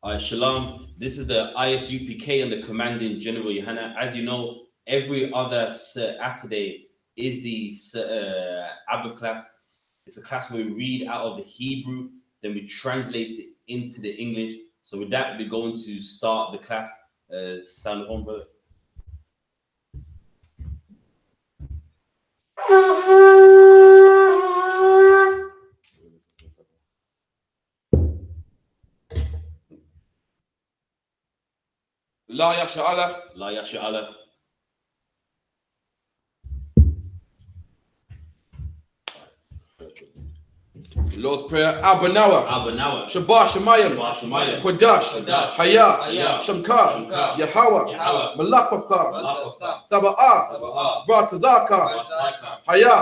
Shalom. This is the I.S.U.P.K and the Commanding General Yohanna. As you know, every other Saturday is the Sabbath class. It's a class where we read out of the Hebrew, then we translate it into the English. So with that, we're going to start the class. Sound home, brother. La Yasha Allah. La Yasha Allah. Lord's Prayer. Abanawa. Abanawa. Shabbat Shemayim. Shabbat Shemayim. Kodash. Kodash. Haya. Shamka. Shamka. Yahweh. Malakavka. Malakavka. Taba'a. Taba'a. Bratazaka. Batzaka. Haya.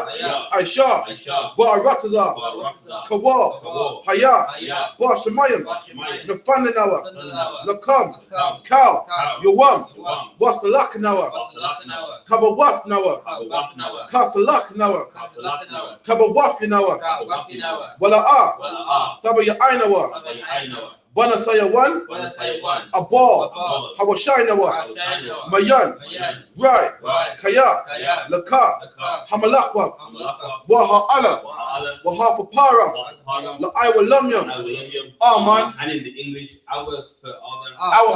I.S.U.P.K. I.S.U.P.K. Ba'arataza. Baratza. Kawa. Kawa. Haya. Haya. Shemayim. Shemayim. Nafananawa. Fananawa. Lakam. Kam. Cow. Cow. Yawam. Yawam. Wasalaknawa. Wasalaknawa. Kabawafnawa. Kabawafnawa. Kasalaknawa. Kasalaknawa. Kabawafinawa. Kabawafinawa. Wala'a. Wala'a. Tabayainawa. Tabayainawa. Banasayawan. Banasayawan. Abal. Abal. Hawashainawa. Hawashainawa. Mayan. Mayan. Right. Right. Kaya. Kaya. Laka. Laka. Hamalakwaf. Hamalakwa. Waha'ala. Wa'ala. Wahafapara. Wa'ala. La'aiwalamyam. Awayamyam. Aman. And in the English, our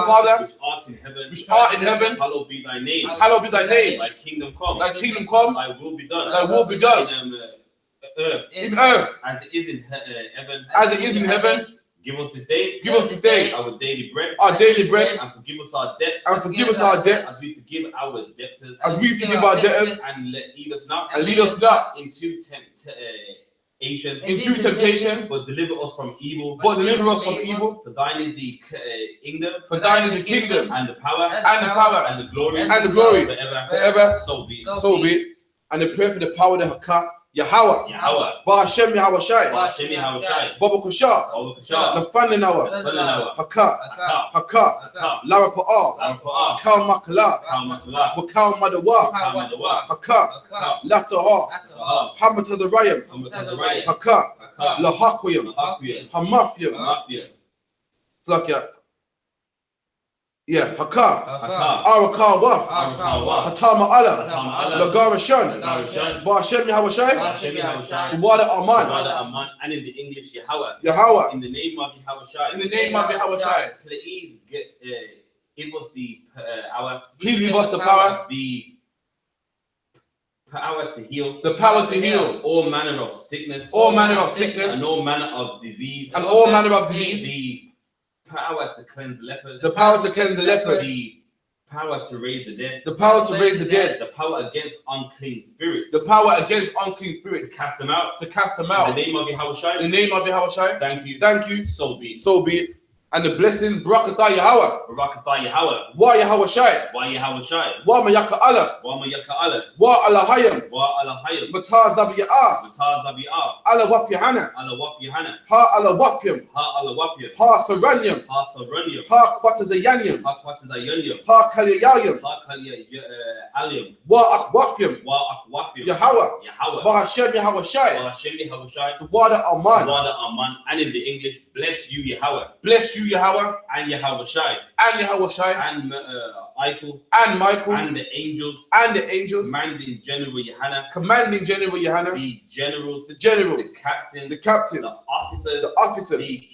Father, which art in heaven, hallowed be thy name. Hallowed be thy name. Thy kingdom come. Thy kingdom come. Thy will be done. Thy will be done. In In earth. as it is in heaven. As it is in heaven. Give us this day. Give us this day. Our daily bread. Our daily bread. And forgive us our debts. And forgive us our debt. As we forgive our debtors. As we forgive our debtors. And lead us not. And lead us not into temptation. But deliver us from evil. But deliver us from evil. For thine is the kingdom. For thine is the kingdom. And the power. And the power. And the glory. And the glory. Forever. So be it. So be it. And the prayer for the power of the Hakka. Yahweh. Yahweh. Ba'ashem Yahweh Shai. Ba'ashem Yahweh Shai. Baba Kusha. Baba Kusha. Nafananawa. Fananawa. Hakka. Hakka. Hakka. Hakka. Lara Pa'a. Lara Pa'a. Kal Makala. Kal Makala. Wakal Madawa. Kal Madawa. Hakka. Hakka. Lataha. Lataha. Hamad Tazarayim. Hamad Tazarayim. Hakka. Hakka. Lahaqiyam. Lahaqiyam. Hamafiyam. Hamafiyam. Like yeah, Hakka. Hakka. Arakal Waf. Arakal Waf. Hatama Allah. Hatama Allah. Lagara Shan. Lagara Shan. Ba'ashem Yahweh Shai. Ba'ashem Yahweh Shai. Wada Aman. Wada Aman. And in the English, Yahweh. Yahweh. In the name of Yahweh Shai. In the name of Yahweh Shai. Please give us the power. Please give us the power. The power to heal. The power to heal. All manner of sickness. All manner of sickness. And all manner of disease. And all manner of disease. The power to cleanse lepers. The power to cleanse the lepers. The power to raise the dead. The power to raise the dead. The power against unclean spirits. The power against unclean spirits. To cast them out. To cast them out. In the name of Yahweh Shai. In the name of Yahweh Shai. Thank you. Thank you. So be it. So be it. And the blessings, Barakatah Yahweh. Barakatah Yahweh. Wa Yahweh Shai. Wa Yahweh Shai. Wa Mayaka Allah. Wa Mayaka Allah. Wa Alahayim. Wa Alahayim. Matah Zabi'ah. Matah Zabi'ah. Allah Wap Yohanna. Allah Wap Yohanna. Ha Allah Wapyam. Ha Allah Wapyam. Ha Saranyam. Ha Saranyam. Ha Kwatazayanyam. Ha Kwatazayanyam. Ha Kalyayam. Ha Kalyayam. Wa Akwafyam. Wa Akwafyam. Yahweh. Yahweh. Ba'ashem Yahweh Shai. Ba'ashem Yahweh Shai. The Wada Aman. Wada Aman. And in the English, bless you Yahweh. Bless you Yahweh. And Yahweh Shai. And Yahweh Shai. And Michael. And Michael. And the angels. And the angels. Commanding General Yohanna. Commanding General Yohanna. The generals. The general. The captain. The captain. The officers. The officers. The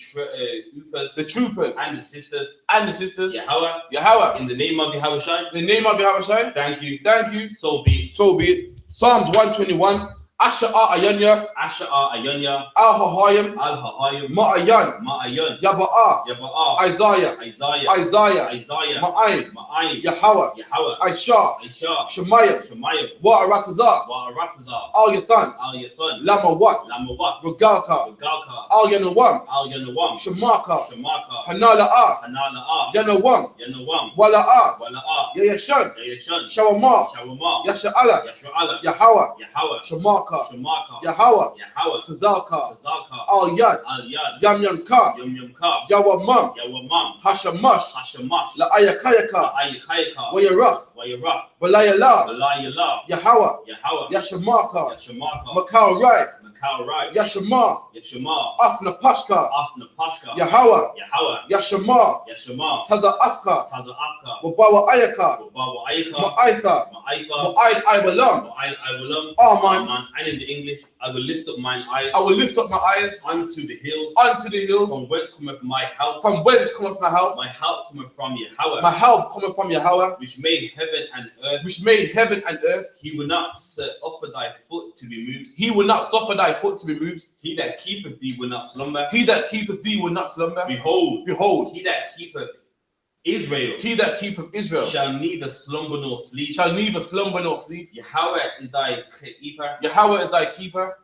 troopers. The troopers. And the sisters. And the sisters. Yahweh. Yahweh. In the name of Yahweh Shai. In the name of Yahweh Shai. Thank you. Thank you. So be it. So be it. Psalms 121. Asha'a Ayanya. Asha'a Ayanya. Al-Hahayim. Al-Hahayim. Ma'ayan. Ma'ayan. Yaba'a. Yaba'a. Isaiah. Isaiah. Isaiah. Isaiah. Ma'ayin. Ma'ayin. Yahweh. Yahweh. Aisha. Aisha. Shemayim. Shemayim. Wa'aratazah. Wa'aratazah. Al-Yathan. Al-Yathan. Lamawat. Lamawat. Regalka. Regalka. Al-Yanawam. Al-Yanawam. Shemaka. Shemaka. Hanala'a. Hanala'a. Yanawam. Yanawam. Wala'a. Wala'a. Yayashan. Yayashan. Shawama. Shawama. Yasha'ala. Yasha'ala. Yahweh. Yahweh. Shemaka. Shemaka. Yahweh. Yahweh. Tazalka. Tazalka. Al-Yad. Al-Yad. Yamyanka. Yamyamka. Yawamam. Yawamam. Hashamash. Hashamash. La'ayakayaka. Ayakayaka. Wayarach. Wayarach. Walayala. Walayala. Yahweh. Yahweh. Yashamaka. Yashamaka. Makal Rai. cow right. Yashama, Yashama, Afna Pashka, Afna Pashka, Yahawa, Yahweh, Yashama, Yashama, Taza Afka, Taza Afka, Wabawa Ayaka, Wabawa Aika, Ma'aitha, Ma'aika, Wa'aid Ibalam, I will Aman. and in the English, I will lift up mine eyes. I will lift up my eyes unto the hills. Unto the hills. From whence cometh my help? From whence cometh my help? My help cometh from Yahweh. My help cometh from Yahweh. Which made heaven and earth. Which made heaven and earth. He will not offer thy foot to be moved. He will not suffer thy foot to be moved. He that keepeth thee will not slumber. He that keepeth thee will not slumber. Behold, he that keepeth Israel. He that keepeth Israel shall neither slumber nor sleep. Shall neither slumber nor sleep. Yahweh is thy keeper. Yahweh is thy keeper.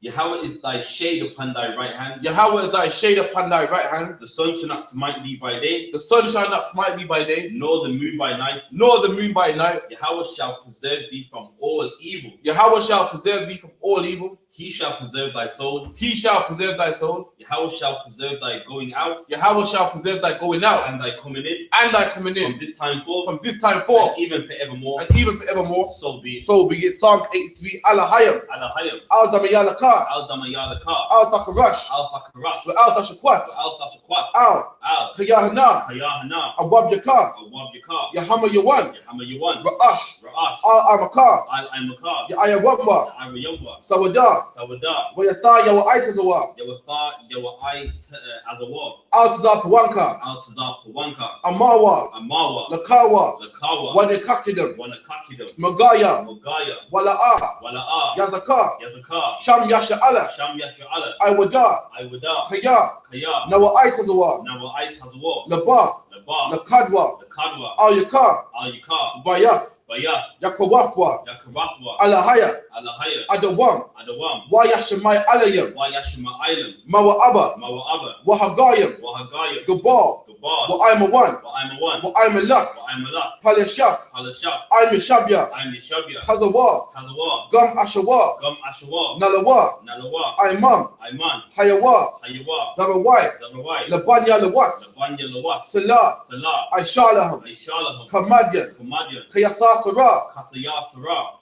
Yahweh is thy shade upon thy right hand. Yahweh is thy shade upon thy right hand. The sun shall not smite thee by day. The sun shall not smite thee by day. Nor the moon by night. Nor the moon by night. Yahweh shall preserve thee from all evil. Yahweh shall preserve thee from all evil. He shall preserve thy soul. He shall preserve thy soul. Yahweh shall preserve thy going out. Yahweh shall preserve thy going out. And thy coming in. And thy coming in. From this time forth. From this time forth. And even forevermore. And even forevermore. So be it. So be it. Psalms 83. Alahayam. Alahayam. Al Damayalaka. Al Damayalaka. Al Takarash. Al Fakarash. Al Tashakwat. Al Tashakwat. Al Kayahana. Kayahana. Awab Yaka. Awab Yaka. Yahama Yawan. Yahama Yawan. Ra'ash. Ra'ash. Al Amakar. Al Amakar. Ya'ayawamba. Ayawamba. Sawada. Sawada. Wayatha Yawaitazawa. Yawatha Yawait Azawa. Al Tazapawanka. Al Tazapawanka. Amawa. Amawa. Lakawa. Lakawa. Wanakakidam. Wanakakidam. Magaya. Magaya. Wala'a. Wala'a. Yazaka. Yazaka. Sham Yasha'ala. Sham Yasha'ala. Iwada. Iwada. Kaya. Kaya. Nawaitazawa. Nawa'ait Hazawa. Laba. Laba. Lakadwa. Lakadwa. Al Yaka. Al Yaka. Bayaf. Bayaf. Yakawafwa. Yakarafwa. Alahaya. Alahaya. Adawam. Adawam. Wayashamai Alayam. Wayashima Island. Mawa'aba. Mawa'aba. Wahagayam. Wahagaya. Gabal. Gabal. Wa'aimawan. Wa'aimawan. Wa'aimalak. Wa'aimalak. Palashaf. Palashaf. Aimishabya. Aimishabya. Tazawa. Tazawa. Gum Ashawa. Gum Ashawa. Nalawa. Nalawa. Aimam. Aiman. Hayawa. Hayawa. Zarawai. Zabawai. Labanya Lawat. Labanya Lawat. Salah. Salah. Aishalaham. Aishalaham. Kamadyan. Kamadyan. Kayasa Sarah. Kasaya Sarah.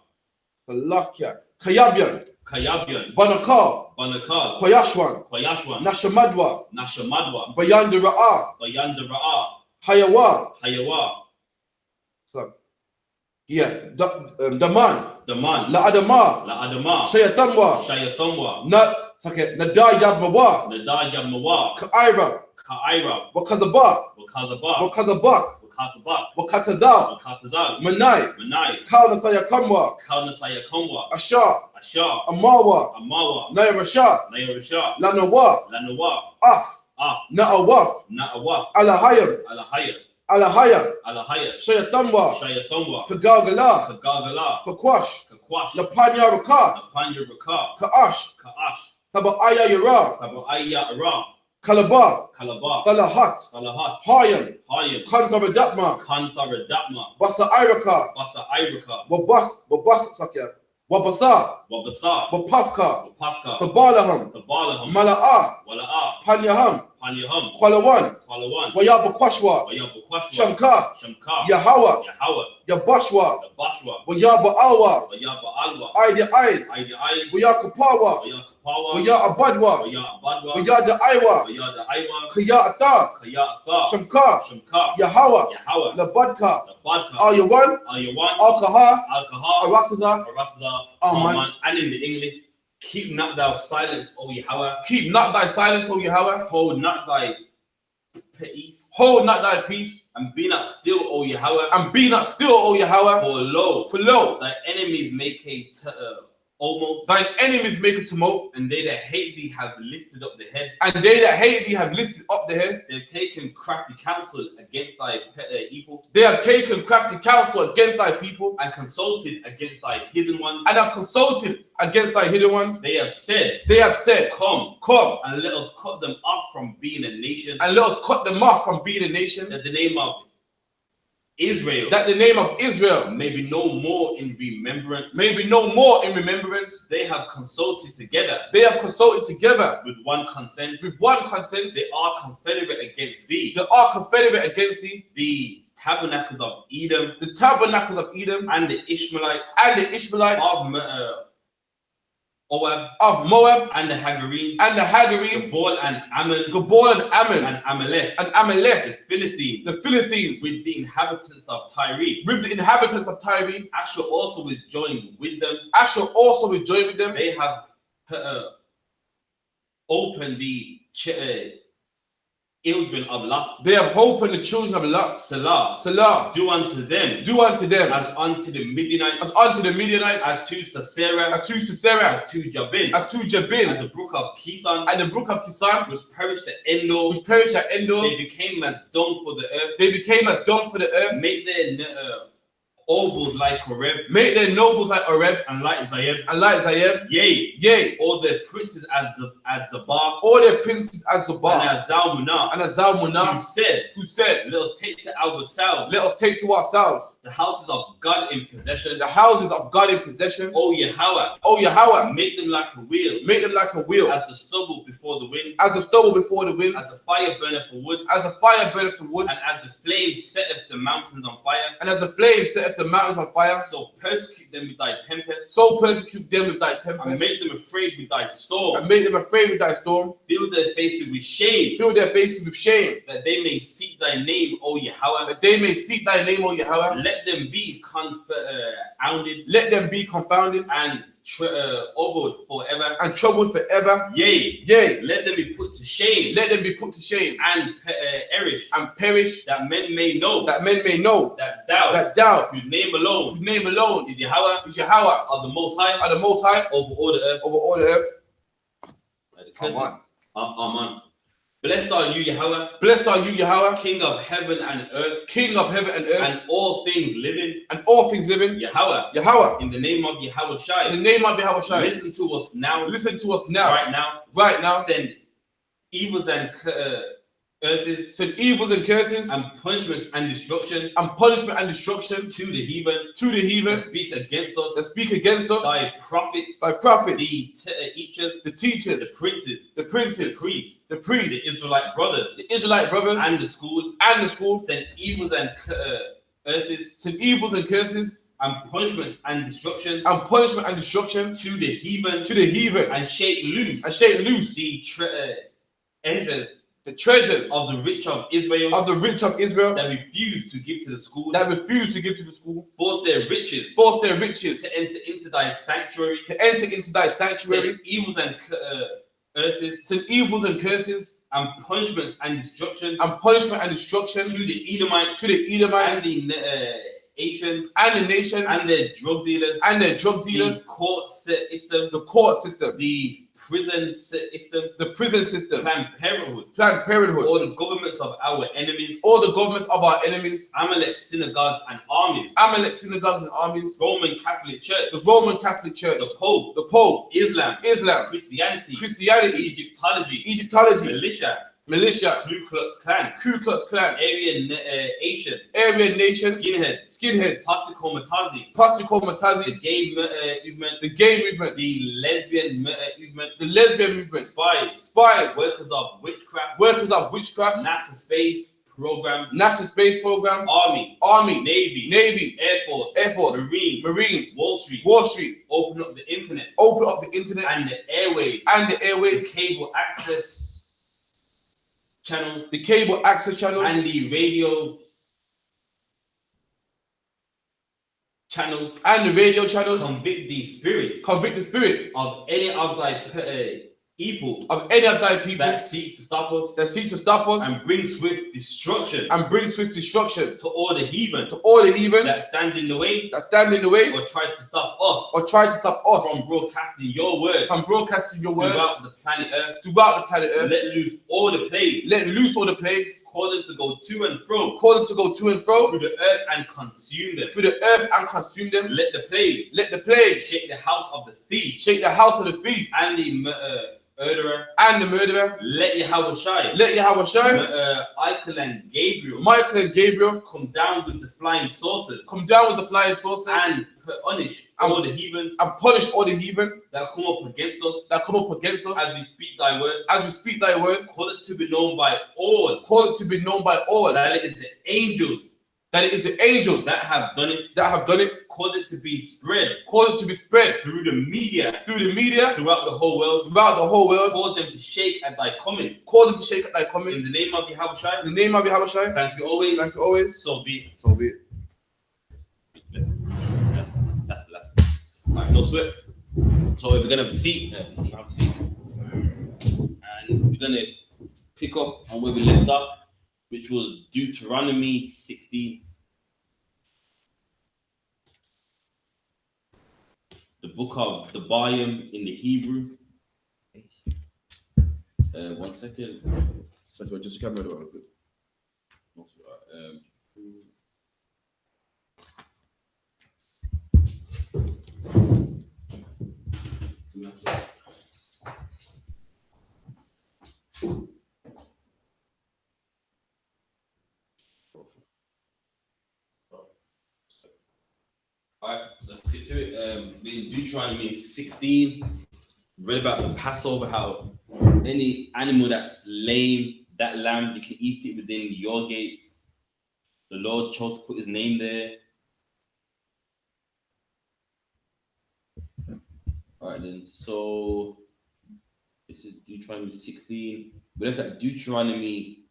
Kalakya. Kayabyan. Kayabyan. Banakal. Banakal. Koyashwan. Koyashwan. Nashamadwa. Nashamadwa. Bayanda Ra'a. Bayanda Ra'a. Hayawa. Hayawa. Yeah. Daman. Daman. La Adama. La Adama. Shayatamwa. Shayatamwa. Nadayab Mawa. Nadaya Mawa. Ka'ira. Ka'ira. Wakazaba. Wakazaba. Wakazabak. Wakazabak. Wakatazal. Wakatazal. Manai. Manai. Kalnasaya Kamwa. Kaunasaya Kamwa. Asha. Asha. Amawa. Amawa. Nairasha. Nairasha. Lanawa. Lanawa. Af. Af. Na'awaf. Na'awaf. Alahayam. Alahaya. Alahaya. Alahaya. Shayatamwa. Shayatamwa. Kagalgala. Kagagala. Kakwash. Kakwash. Lapanya Raka. Lapanya Raka. Ka'ash. Ka'ash. Taba'aya Yara. Saba'aya Aram. Kalaba. Kalaba. Talahat. Salahat. Hayam. Hayam. Kantaradapma. Kantaradapma. Basa Iraka. Basa Iraka. Wabas Sakya. Wabasa. Wabasa. Wapafka. Wapafka. Sabalaham. Sabalaham. Mala'a. Wala'a. Panyaham. Panyaham. Kwalawan. Kwalawan. Wayabakwashwa. Wayabukwashwa. Shamka. Shamka. Yahawa. Yahawa. Yabashwa. Yabashwa. Wayaba'awa. Wayaba'alwa. Aidi Aid. Aidi Aid. Wayakupawa. Wayakapawa. Wayabadwa. Wayabadwa. Wayada Aiwa. Wayada Aiwa. Kaya'ata. Kaya'ata. Shamka. Shamka. Yahawa. Yahawa. Labadka. Labadka. Ayawan. Ayawan. Alkaha. Alkaha. Arataza. Aratza. Aman. Aman. And in the English, keep not thou silence, O Yahweh. Keep not thy silence, O Yahweh. Hold not thy peace. Hold not thy peace. And be not still, O Yahweh. And be not still, O Yahweh. For lo, thy enemies make almost, thine enemies make a tumult, and they that hate thee have lifted up the head. and they that hate thee have lifted up the head. They have taken crafty counsel against thy people, They have taken crafty counsel against thy people, and consulted against thy hidden ones. and have consulted against thy hidden ones. They have said, They have said, Come, come, and let us cut them off from being a nation, and let us cut them off from being a nation, that the name of Israel that the name of Israel may be no more in remembrance. may be no more in remembrance. They have consulted together They have consulted together with one consent. with one consent. They are confederate against thee, They are confederate against thee, the tabernacles of Edom, the tabernacles of Edom, and the Ishmaelites and the Ishmaelites Moab, and the Hagarenes, and the Hagarenes, Gebal and Ammon, and Amalek, Amalek, the Philistines, with the inhabitants of Tyre. Asher also was joined with them. They have opened the children of Lot. They have opened the children of Lot. Salah. Do unto them. As unto the Midianites. As to Sisera. As to Jabin. At the brook of Kison. Which perished at Endor. They became as dung for the earth. Make their nobles like Horeb. And like Zayeb. Yea. All their princes as Zabah. And as Zalmunah. Who said, let us take to ourselves the houses of God in possession. O Yahweh. Make them like a wheel. As the stubble before the wind. As the fire burneth for wood. And as the flame setteth the mountains on fire. So persecute them with thy tempest. And make them afraid with thy storm. Fill their faces with shame. That they may seek thy name, O Yahweh. Let them be confounded. And troubled forever. Yea. Let them be put to shame. And perish. That men may know. That thou. Whose name alone. Is Yahweh. Of the Most High. Over all the earth. Amen. Blessed are you, Yahweh. King of heaven and earth. And all things living. Yahweh. In the name of Yahweh Shai. Listen to us now. Right now. Send evils and curses. And punishments and destruction. To the heathen. That speak against us. Thy prophets. The teachers. The princes. The priests. The Israelite brothers. And the school. Send evils and curses. And punishments and destruction. To the heathen. And shake loose. The treasures of the rich of Israel. That refuse to give to the school. Force their riches. To enter into thy sanctuary. Send evils and curses. And punishments and destruction. To the Edomites. And the nations. And their drug dealers. The court system. The prison system. Planned Parenthood. All the governments of our enemies. Amalek synagogues and armies. Roman Catholic Church. The Pope. Islam. Christianity. Egyptology. Militia. Ku Klux Klan. Aryan Nation. Skinheads. Toxicomatazi. The gay movement. The lesbian movement. Spies. Workers of witchcraft. NASA space program. Army. Navy. Air Force. Marines. Wall Street. Open up the internet. And the airwaves. The cable access channels. And the radio channels. Convict the spirit of any of thy people. That seek to stop us. And bring swift destruction. To all the heathen. That stand in the way. Or try to stop us. From broadcasting your word. Throughout the planet Earth. Let loose all the plagues. Call them to go to and fro. Through the earth and consume them. Let the plagues shake the house of the thief. And the murderer. Let Yahweh Shai. Michael and Gabriel come down with the flying saucers. And punish all the heathens. That come up against us. As we speak thy word. Call it to be known by all. That it is the angels that it is the angels that have done it, caused it to be spread through the media throughout the whole world, caused them to shake at thy coming. In the name of Yahushua. In the name of Yahushua. Thank you always. So be it. That's the last. Alright, no sweat. So we're gonna have a seat. And we're gonna pick up on where we left off, which was Deuteronomy 16. The book of the Bible in the Hebrew. 1 second. So just camera real quick. Alright, so let's get to it. In Deuteronomy 16, read about the Passover, how any animal that's lame, that lamb, you can eat it within your gates. The Lord chose to put his name there. Alright then, so this is Deuteronomy 16. We left at Deuteronomy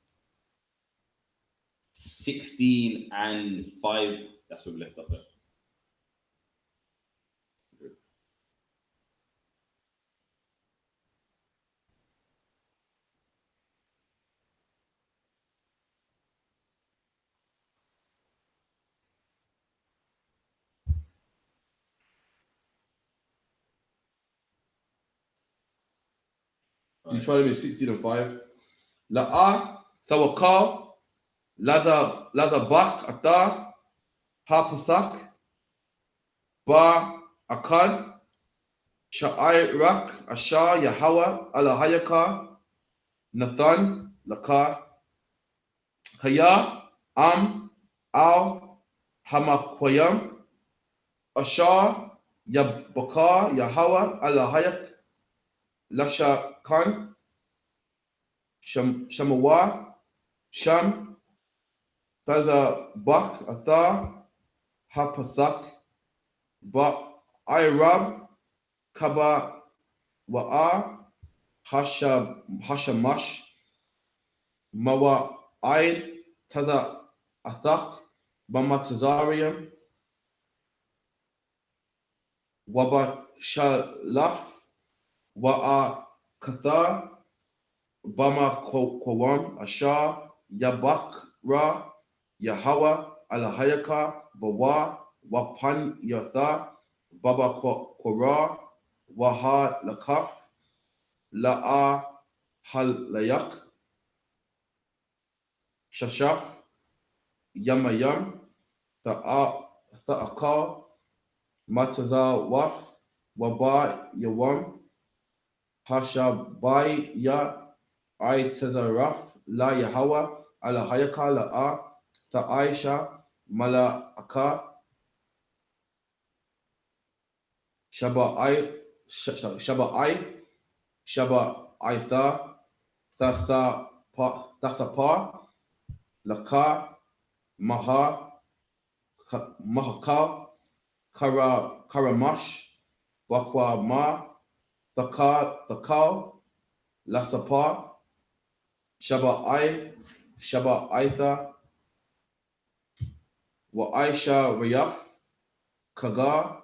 16 and 5. That's where we left off at. Deuteronomy 16 and 5. La'a tawakal lazabak ata hapusak ba akal sha'airak asha yahawa alahayaka nathan laka kaya al hamakwayam asha yabaka yahawa alahayak lasha kan Shamawa, Sham, Taza Bak, Ata, Hapasak, Ba Irab, Kaba, Wa'a, Hashamash, Mawa Aid, Taza Athak, Bamatazarium, Waba Shalaf, Wa'a Kathar, Bama Kwam Asha Yabak Ra Yahawa Alahayaka Bawa Wapan Yatha Baba Kora Waha Lakaf La'a Halayak Shashaf Yamayam Ta'akal Mataza Waf Waba Yawam Hashabai Ya I Tazaraf La Yahawa Ala Hayaka La'a Ta'aisha Mala'aka Shaba'ai Shaba'aitha Tasapa Laka Mahaka Karamash Wakwa Ma Takal Lasapa Shaba'aitha wa Aisha Rayaf Kaga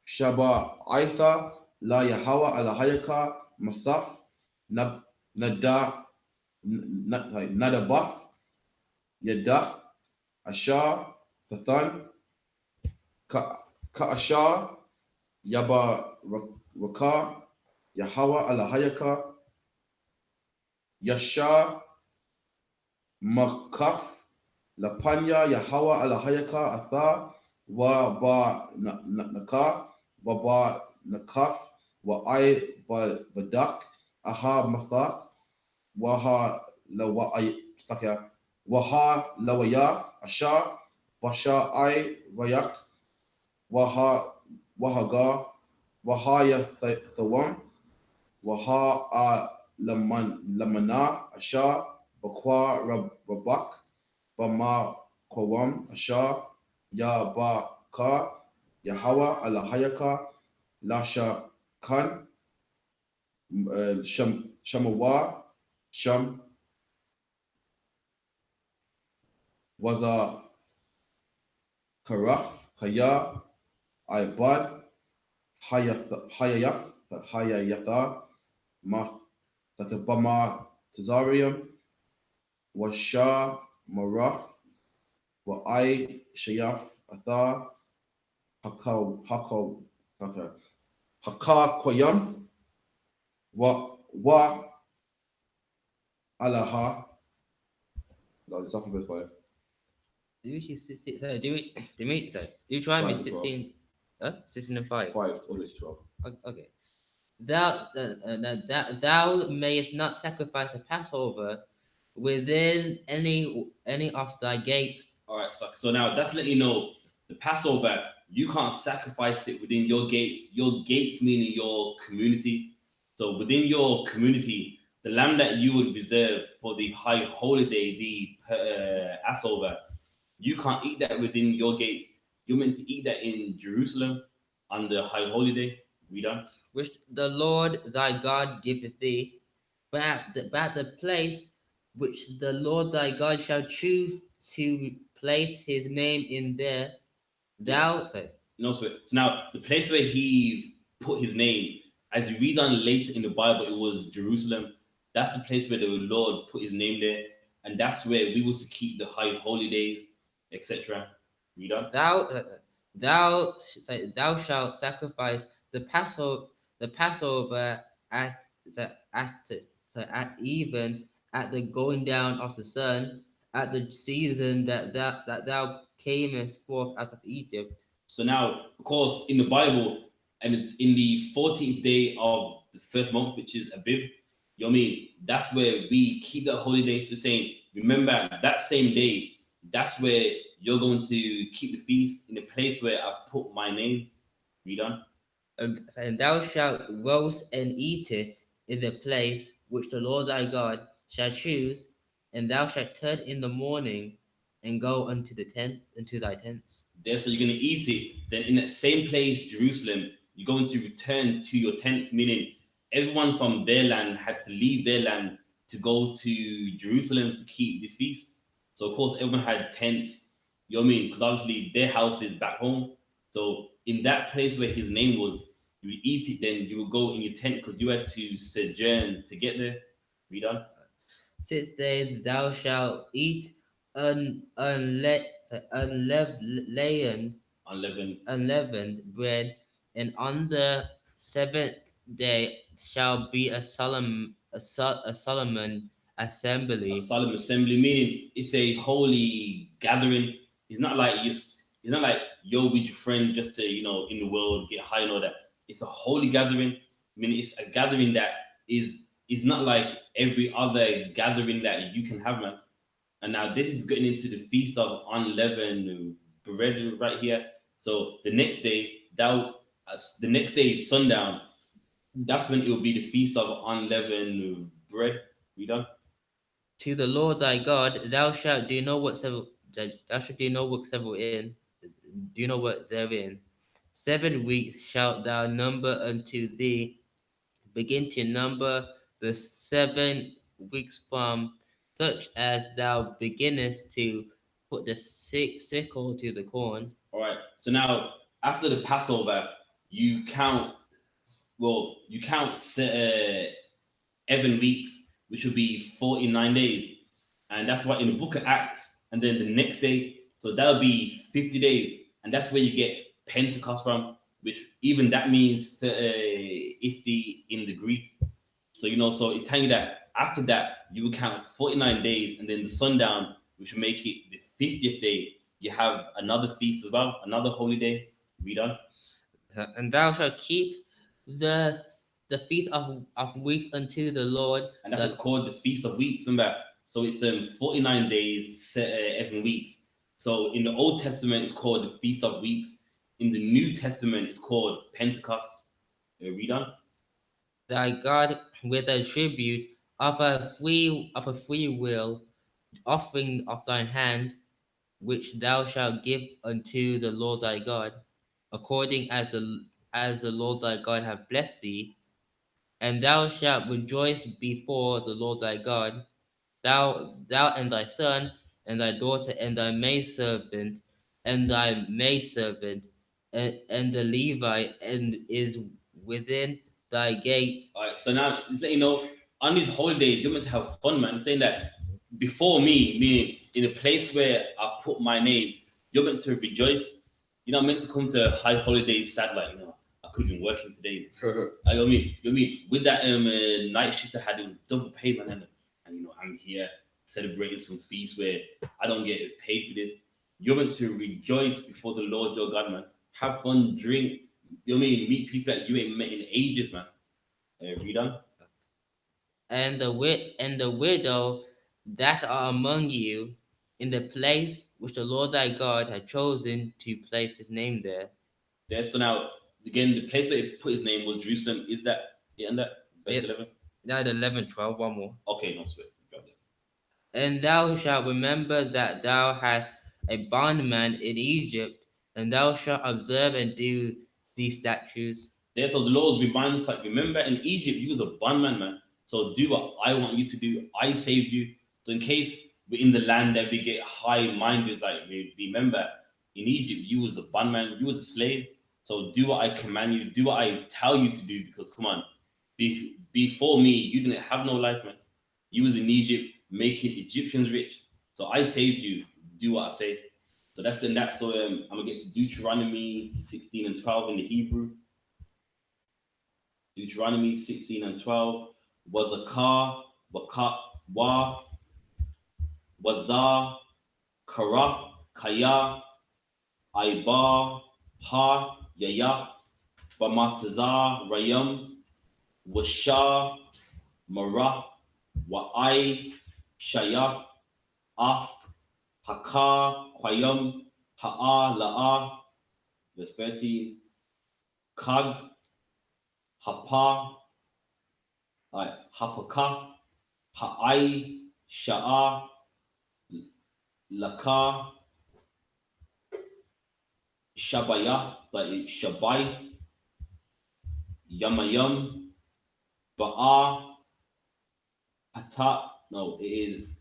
Shaba'aitha La Yahawa Alahayaka Masaf Nadabaf Yadah Asha Tathan Ka'asha Yaba Raka Yahawa Alahayaka Yasha Makaf Lapanya Yahawa Alahayaka Atha Wa Ba Naka Wa Ba Nakaf Wa I Badak Aha Mathak Waha Lawaya Asha Basha I Rayak Wahaga Wahaya Thawam Waha Lamana Asha Bakwa Rabak Bama Qawam, Asha, Ya-Ba-Ka, Yahweh, Alahayaka, Lasha Khan, Shamawa, Sham, Waza Karaf, Kaya, Ibad, Hayayatha, Tatabama, Tazarium, Washa, Maraf, Wa'ai, Shayaf, Atha, Hakal, Haka Koyam, Wa Alaha. No, it's off verse 5. Do we 16? Sorry, do try me 5 to 12. 16? 16 and 5. 5 all the way to 12. Okay. Thou mayest not sacrifice a Passover within any of thy gates. All right, so now that's letting you know the Passover, you can't sacrifice it within your gates. Your gates meaning your community. So within your community, the lamb that you would reserve for the high holiday, the Passover, you can't eat that within your gates. You're meant to eat that in Jerusalem on the high holiday. Read on. Which the Lord thy God giveth thee, but at the place which the Lord thy God shall choose to place his name in there, thou say. No, so now the place where he put his name, as you read on later in the Bible, it was Jerusalem. That's the place where the Lord put his name there, and that's where we was to keep the high holidays, etc. Read on. Thou shalt sacrifice the Passover at even at the going down of the sun, at the season that thou camest forth out of Egypt. So now, of course, in the Bible, and in the 14th day of the first month, which is Abib, you know what I mean? That's where we keep that holiday. So saying, remember that same day, that's where you're going to keep the feast in the place where I put my name. Read on. And thou shalt roast and eat it in the place which the Lord thy God shall choose, and thou shalt turn in the morning and go unto thy tents. There, so you're going to eat it. Then in that same place, Jerusalem, you're going to return to your tents, meaning everyone from their land had to leave their land to go to Jerusalem to keep this feast. So of course, everyone had tents. You know what I mean? Because obviously their house is back home. So in that place where his name was, you would eat it. Then you would go in your tent because you had to sojourn to get there. Read on. 6 days thou shalt eat unleavened bread, and on the seventh day shall be a solemn assembly. A solemn assembly, meaning it's a holy gathering. It's not like it's not like yo with your friend just to in the world get high and all that. It's a holy gathering. I mean, it's a gathering that is not like every other gathering that you can have, man. And now this is getting into the feast of unleavened bread right here. So the next day, the next day is sundown. That's when it will be the feast of unleavened bread. We done. To the Lord thy God thou shalt do no whatsoever thou shalt do no whatsoever in do no what therein. 7 weeks shalt thou number unto thee. Begin to number the 7 weeks from such as thou beginnest to put the sickle to the corn. All right. So now after the Passover, you count. Well, you count 7 weeks, which will be 49 days, and that's why in the Book of Acts, and then the next day, so that'll be 50 days, and that's where you get Pentecost from, which even that means 50 in the Greek. So so it's telling you that after that you will count 49 days, and then the sundown, which will make it the 50th day. You have another feast as well, another holy day. Read on. And thou shalt keep the feast of weeks unto the Lord. And that's called the Feast of Weeks. Remember, so it's 49 days, 7 weeks. So in the Old Testament, it's called the Feast of Weeks. In the New Testament, it's called Pentecost. Read on. Thy God with a tribute of a free will offering of thine hand, which thou shalt give unto the Lord thy God, according as the Lord thy God hath blessed thee, and thou shalt rejoice before the Lord thy God, thou and thy son, and thy daughter, and thy maidservant, and thy maidservant, and the Levite, and is within thy gates. All right, so now let you know on these holidays you're meant to have fun, man. Saying that before me, meaning in a place where I put my name, you're meant to rejoice. You're not meant to come to high holidays sad, like, I could have been working today. I know me, you know me. With that night shift I had, it was double pay, man, and I'm here celebrating some feast where I don't get paid for this. You're meant to rejoice before the Lord your God, man. Have fun, drink. You know what I mean? Meet people that you ain't met in ages, man. Read on. And the widow that are among you, in the place which the Lord thy God had chosen to place his name there. There. So now, again, the place where he put his name was Jerusalem. Is that it? And that verse 11. Now 11, 12, one more. Okay, no sweat. Drop that. And thou shalt remember that thou hast a bondman in Egypt, and thou shalt observe and do these statutes. There, so the Lord's reminding us, like, remember in Egypt, you was a bondman, man. So do what I want you to do. I saved you. So in case we're in the land that we get high-minded, like, remember, in Egypt, you was a bondman, you was a slave. So do what I command you, do what I tell you to do, because come on, before me, you didn't have no life, man. You was in Egypt making Egyptians rich. So I saved you. Do what I say. So that's in that. So I'm gonna get to Deuteronomy 16 and 12 in the Hebrew. Deuteronomy 16 and 12 was a car, wa, wazar, karaf, kaya, ibar, ha, yayaf, bamatazar, rayam, washar, maraf, wa'ai, shayaf, af, hakar, qayam, ha'a, la'a, verse 13, kag, hapa, hapakaf, ha'ai, sha'a, laka, shabayaf, like shabayf, yamayam, ba'a, patak, no, it is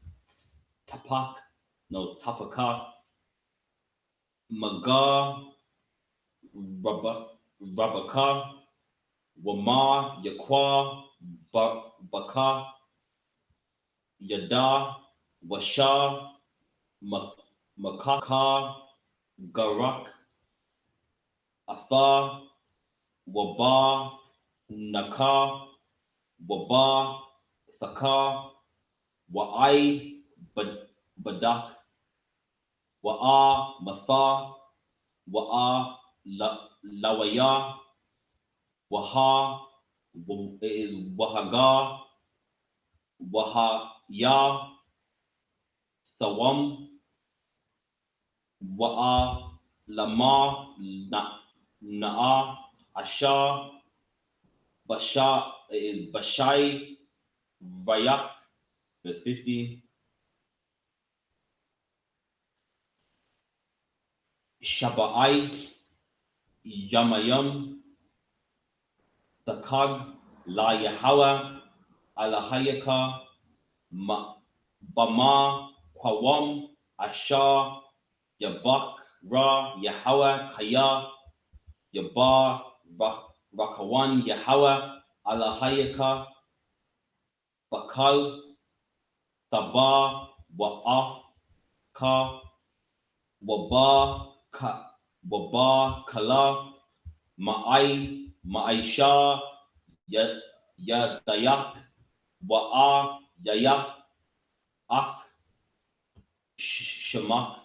tapak, no, tapaka, maga, rabaka, wama, yakwa, baka, yada, washa, makaka, garak, atha, waba, naka, waba, thaka, wa'ai, badak, wa'a, matha, wa'a, lawaya, waha, it is wahaga, wahaya, thawam, wa'a, lama, na'a, asha, basha, it is bashai, bayak, verse 15. Shaba'ai, yamayam, Takag, La Yahweh, Alahayaka, Bama, Kwawam, Asha, Yabak, Ra, Yahweh, Kaya, Yabar, Rakawan, Yahweh, Alahayaka, Bakal, Taba, Wa'af, Ka, Waba, Kala, Ma'ai, Ma'aisha, Dayak, Wa'a, Yayak, Ak, Shamak,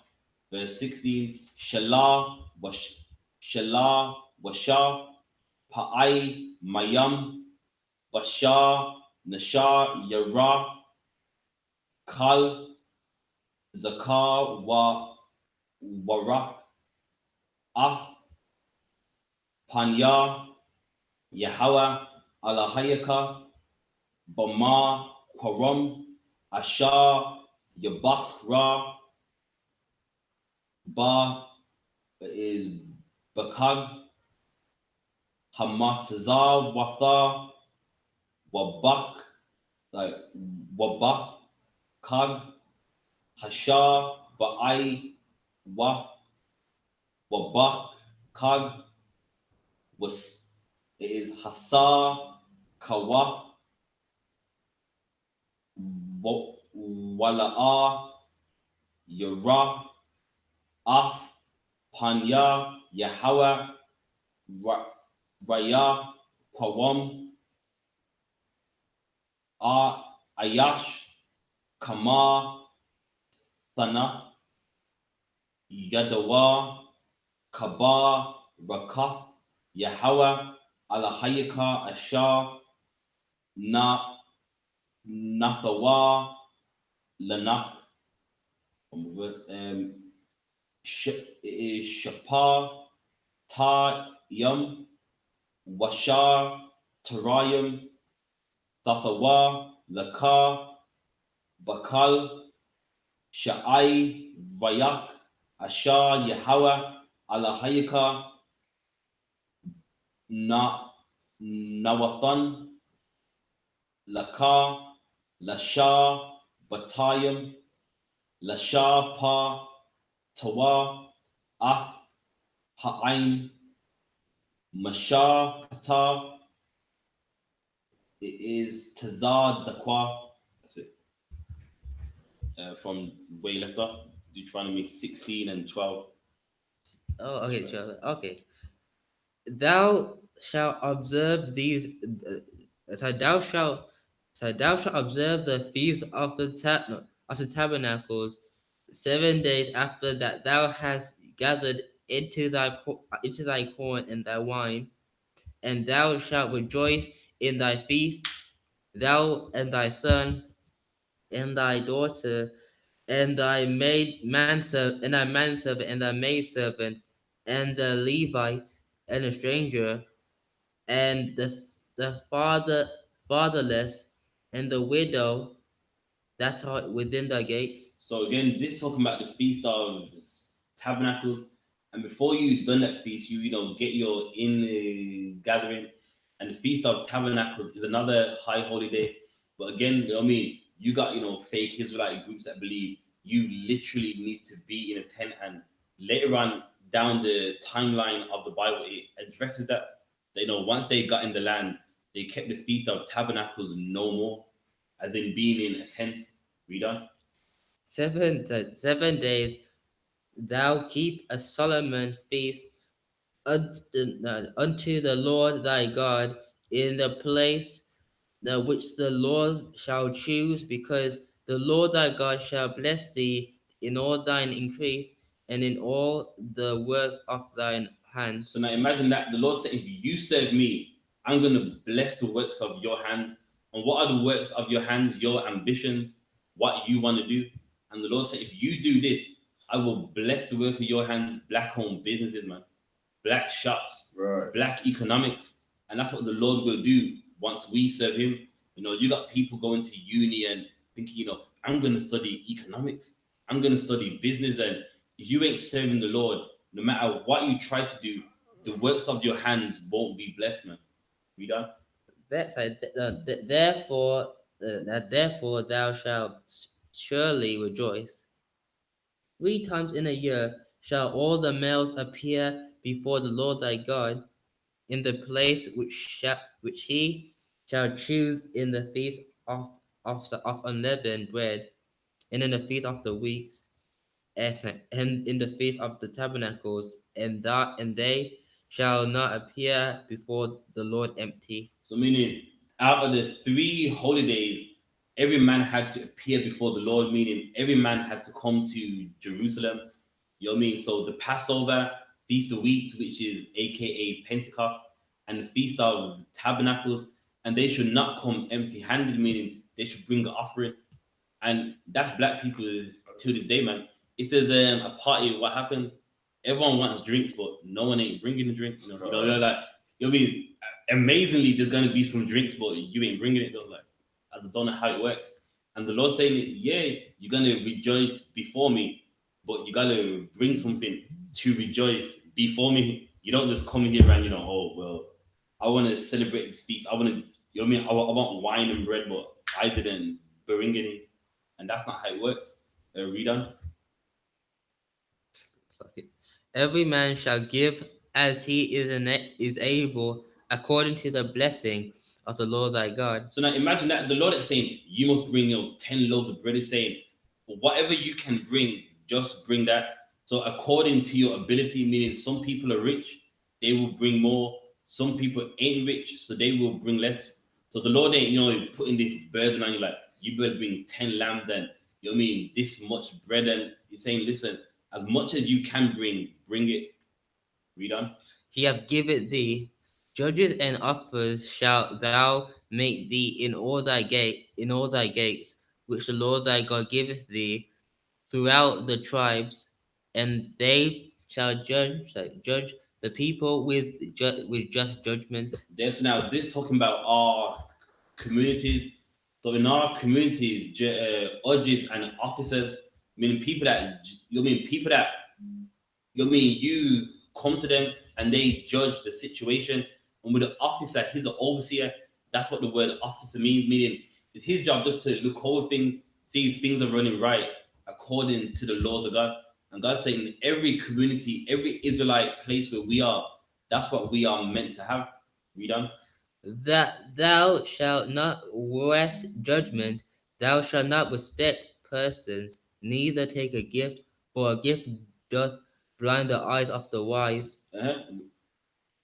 verse 16, Shalah, Washa, Pa'ai, Mayam, Basha, Nasha, Yara, Kal, Zakar, Warak, Af, Panya, Yahweh, Alahayaka, Bama, Kwaram, Asha, Yabak, Ra, Ba is Bakag, Hamatazar, Watha, Wabak, like Wabak, Kag, Hashar, Ba'ai, Waf, Wabak, Kag, was it is Hasar, Kawaf, Wala'ah, Yara, Af, Panya, Yahweh, Raya, Pawam, Ayash, Kama, Thanaf, Yadawa, Kaba, Rakath, Yahweh, Alahayaka, Ashar, Na, Nathawa, Lanak, verse Shapar, Ta, Yum, Washar, Tarayum, Thathawa, Lakar, Bakal, Sha'ai, Vayak, Ashar, Yahweh, Alahayaka, Nawathan, Lakar, Lashar, Batayim, Lashar, Pa, Tawa, Ath, Ha'ain, Mashar, Pata, it is Tazar, Dakwa. That's it. From where you left off, Deuteronomy 16 and 12. Oh, okay, sure. Okay. Thou shalt observe these. So thou shalt. So thou shalt observe the feast of the no, of the tabernacles 7 days after that thou hast gathered into thy corn and thy wine, and thou shalt rejoice in thy feast, thou and thy son and thy daughter and thy manservant and thy maidservant and the Levite and the stranger and the fatherless and the widow that are within thy gates. So again, this talking about the feast of tabernacles, and before you done that feast, you get your in gathering, and the feast of tabernacles is another high holy day. But again, you got fake Israelite groups that believe you literally need to be in a tent, and later on down the timeline of the Bible, it addresses that. Once they got in the land, they kept the feast of tabernacles no more, as in being in a tent. Read on. 7 days thou keep a solemn feast unto the Lord thy God in the place which the Lord shall choose, because the Lord thy God shall bless thee in all thine increase and in all the works of thine hands. So now imagine that the Lord said, if you serve me, I'm going to bless the works of your hands. And what are the works of your hands? Your ambitions, what you want to do. And the Lord said, if you do this, I will bless the work of your hands, black home businesses, man, black shops, Right. black economics. And that's what the Lord will do once we serve him. You got people going to uni and thinking, I'm going to study economics. I'm going to study business. And if you ain't serving the Lord, no matter what you try to do, the works of your hands won't be blessed, man. Read on. Therefore thou shalt surely rejoice. 3 times in a year shall all the males appear before the Lord thy God in the place which he shall choose in the feast of unleavened bread, and in the feast of the weeks, and in the feast of the tabernacles, and they shall not appear before the Lord empty. So meaning, out of the 3 holy days, every man had to appear before the Lord, meaning every man had to come to Jerusalem. You know what I mean? So the Passover, Feast of Weeks, which is aka Pentecost, and the Feast of Tabernacles, and they should not come empty-handed, meaning they should bring an offering. And that's black people is to this day, man. If there's a party, what happens? Everyone wants drinks, but no one ain't bringing the drink. You're like, you know what I mean? Amazingly, there's gonna be some drinks, but you ain't bringing it. Though, like, I don't know how it works. And the Lord saying, yeah, you're gonna rejoice before me, but you gotta bring something to rejoice before me. You don't just come here and oh well, I want to celebrate this feast. I want to, you know what I mean? I want wine and bread, but I didn't bring any, and that's not how it works. Read on. Every man shall give as he is able, according to the blessing of the Lord thy God. So now imagine that the Lord is saying you must bring 10 loaves of bread. Is saying whatever you can bring, just bring that. So according to your ability, meaning some people are rich, they will bring more. Some people ain't rich, so they will bring less. So the Lord ain't putting this burden on you like you better bring 10 lambs and you know what I mean this much bread, and he's saying listen, as much as you can bring it. Read on. He hath given thee judges and offers shalt thou make thee in all thy gates, which the Lord thy God giveth thee throughout the tribes, and they shall judge the people with just judgment. There's now this talking about our communities. So in our communities, judges and officers, meaning people that you come to them and they judge the situation. And with an officer, he's an overseer. That's what the word officer means, meaning it's his job just to look over things, see if things are running right according to the laws of God. And God's saying in every community, every Israelite place where we are, that's what we are meant to have. Read on. That thou shalt not wrest judgment, thou shalt not respect persons, neither take a gift, for a gift doth blind the eyes of the wise,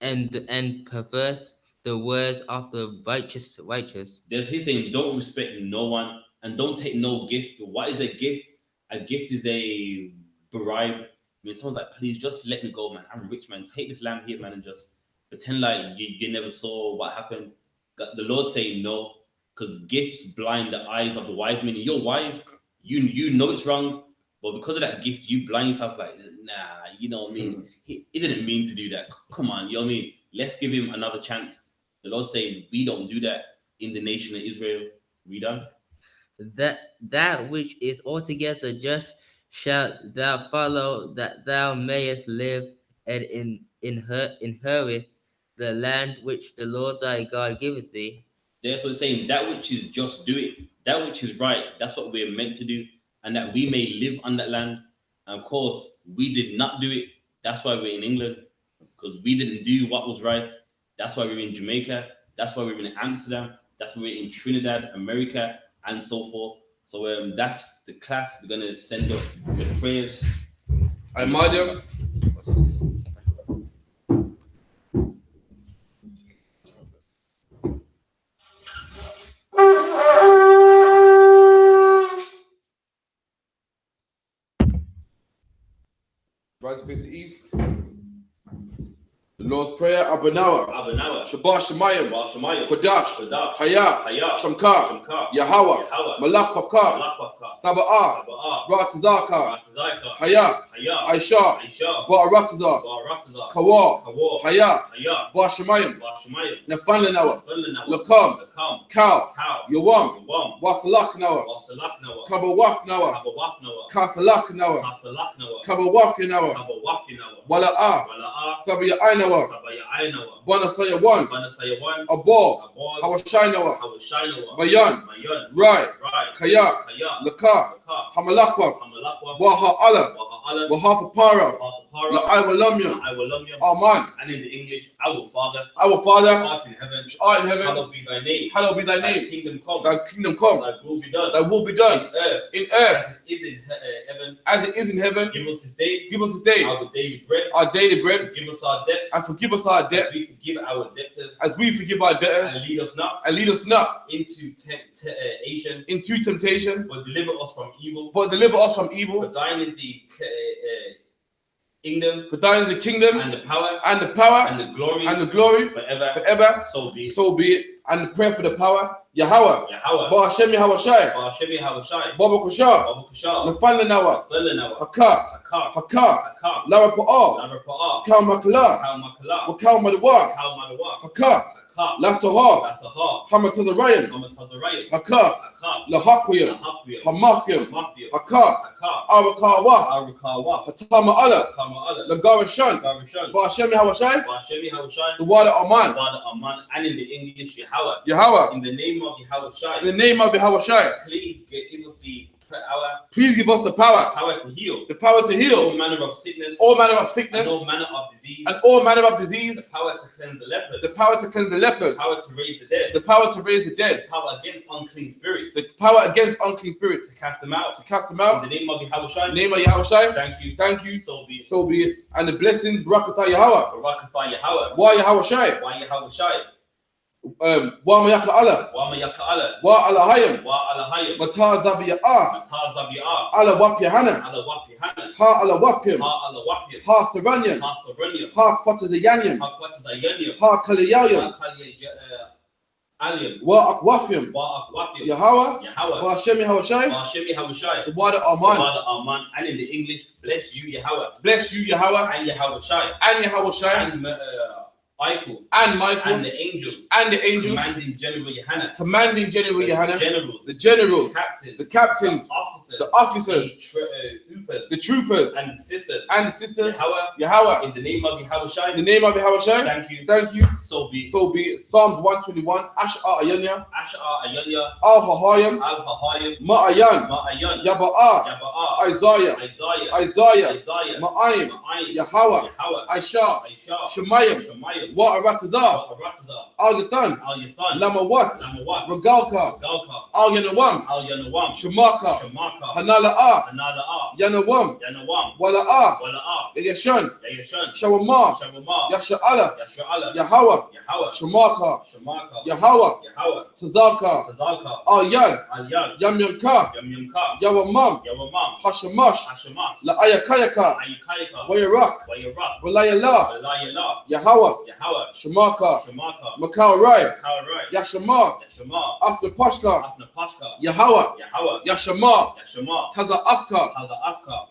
and pervert the words of the righteous. He's saying don't respect no one and don't take no gift. What is a gift? A gift is a bribe. I mean, someone's like, please just let me go, man. I'm rich, man. Take this lamb here, man, and just pretend like you never saw what happened. The Lord saying no, because gifts blind the eyes of the wise. Meaning you're wise, you know it's wrong, but because of that gift, you blind yourself like, nah, you know what I mean? He didn't mean to do that. Come on, you know what I mean? Let's give him another chance. The Lord saying we don't do that in the nation of Israel. Read on. That which is altogether just shalt thou follow, that thou mayest live and inherit the land which the Lord thy God giveth thee. Therefore, saying that which is just, do it. That which is right, that's what we're meant to do, and that we may live on that land. And of course, we did not do it. That's why we're in England, because we didn't do what was right. That's why we're in Jamaica. That's why we're in Amsterdam. That's why we're in Trinidad, America, and so forth. So that's the class. We're gonna send up the prayers. Madam. Rise face to east. The Lord's Prayer, Abanawa, Shabbat Shemayim, Kodash, Haya, Shamka, Yahweh, Malak Pavka, Taba'ah, Ratazaka, Haya, Aisha, Ba'aratazar, Kawa, Haya, Bashamayim, Nafanlanawa, Lakam, Cow, Yawam, Wasalaknawa, Kabawafnawa, Kasalaknawa, Kabawafyanawa, Wala'a, Tabi'ainawa, Banasayawan, Abor, Hawashainawa, Bayan, Rai, Kaya, Laka, Hamalakwa, Waha Allah, Wahafa Para, La'awalamya, Aman. And in the English, our Father, art in heaven, hallowed be thy name. Hallowed be thy name. Thy kingdom come. Thy will be done. Thy will be done. In earth. As it is in heaven. Give us this day. Our daily bread. Forgive us our debts. And forgive us our debt. As we forgive our debtors. And lead us not. Into temptation. But deliver us from evil. For thine is the kingdom. For thine is the kingdom. And the power. And the glory. Forever. So be it. And the prayer for the power. Yahweh. Ba'ashem Yahawashi. Baba Kusha. Nafanlanawa. Haka. Lara Pa'a. Kal Makala. Wakal Madawa. Haka. Lataha. Hamatazarayan. Haka. Lahakwiyam. Hamafyam. Haka. Arakawa, Arakawa, Hatama Allah, Tama Allah, Lagarishan, Garishan, Bashemi Hawashai, Bashemi Hawashai, the water Aman, Wada Aman, and in the English Yahweh. Yahweh, In the name of Yahweh, in the name of Hawashai, please give us the power. please give us the power To heal. the power to heal All manner of sickness. all manner of And sickness all manner of disease. and all manner of The disease, power to cleanse the lepers. the power to cleanse the lepers, The power to raise the dead. the power to raise the dead, The power against unclean spirits. the power against unclean spirits, To cast them out. to cast them In out. the name of In Yahweh. the name of Yahushai, Thank you. thank you. So be it. So be it. And the blessings, Barakatah Yahweh. Barakatah Yahweh. Wa Yahushai, Wa Yahweh. Wa Mayaka Allah, Wa Mayaka Allah. Wa Alahayim, Wa Alahayim. Mata Zabiyah, Mata Zabiyah. Allah Wapyahana, Allah Wapihanna. Ha Allah Wapyam, Ha Allah Wapyam. Ha Saranyan, Ha Saranyam. Ha Quatazayanyam, Ha Quatazayanyam. Ha Kalayayam, Ha Kalyayam. Wa Akwafyam, Wa Akwafyam. Yahweh, Yahweh. Wa Shemi Hawashai, Wa Shemi Hawashai. the water Aman. Father Aman. And in the English, bless you Yahweh. Bless you, Yahweh, And Yahweh Shai. and Yahushai, And Michael. and Michael, And the angels. and the angels, Commanding General Yohanna. commanding General Yohanna, Generals. the generals, Captains. the captains, Officers. the officers, Upers. the troopers, And the sisters. and the sisters, Yahweh. Yahweh, In the name of Yahweh Shai. in the name of Yahushai, Thank you. thank you. So be it. So be it. Psalms 121, Ash'a Ayanya, Ash'a Ayanya. Al Hahayim, Al Hahayim. Ma'ayan, Ma'ayan. Yaba'a, Yaba'a. Isaiah, Isaiah. Isaiah, Isaiah. Ma'ayim, Ma'ayin. Yahweh, Yahweh. Aisha, Aisha. Shemayim, Shemayim. Wa'aratazah, Ratazah. Al Yatan, Al Yathan. Lamawat, Namawat. Regalka, Galka. Al Yanawam, Al Yanawam. Shemaka, Shemaka. Hanala'a, Hanala'a. Yanawam, Yanawam. Wala'a, Wala'a. Yashan, Yashan. Shawama, Shavama. Yasha'ala, Yasha'ala. Yahweh, Yahweh. Shemaka, Shemaka. Yahweh, Yahweh. Tazaka, Tazalka. Al Yad, Al Yad. Yamyanka, Yamyamka. Yawamam, Yawamam. Hashamash, Hashamash. La'ayakayaka, Ayukaika. Wayarak, Wayarab. Walayala, Walayala. Yahweh, Yahweh. Shemaka, Shemaka. Makarai, Kawarai. Yashama, Yashama. After Pashka, Afna Pashka. Yahweh, Yahweh. Yashama, Yashama. Taza Afka, Haza Afka.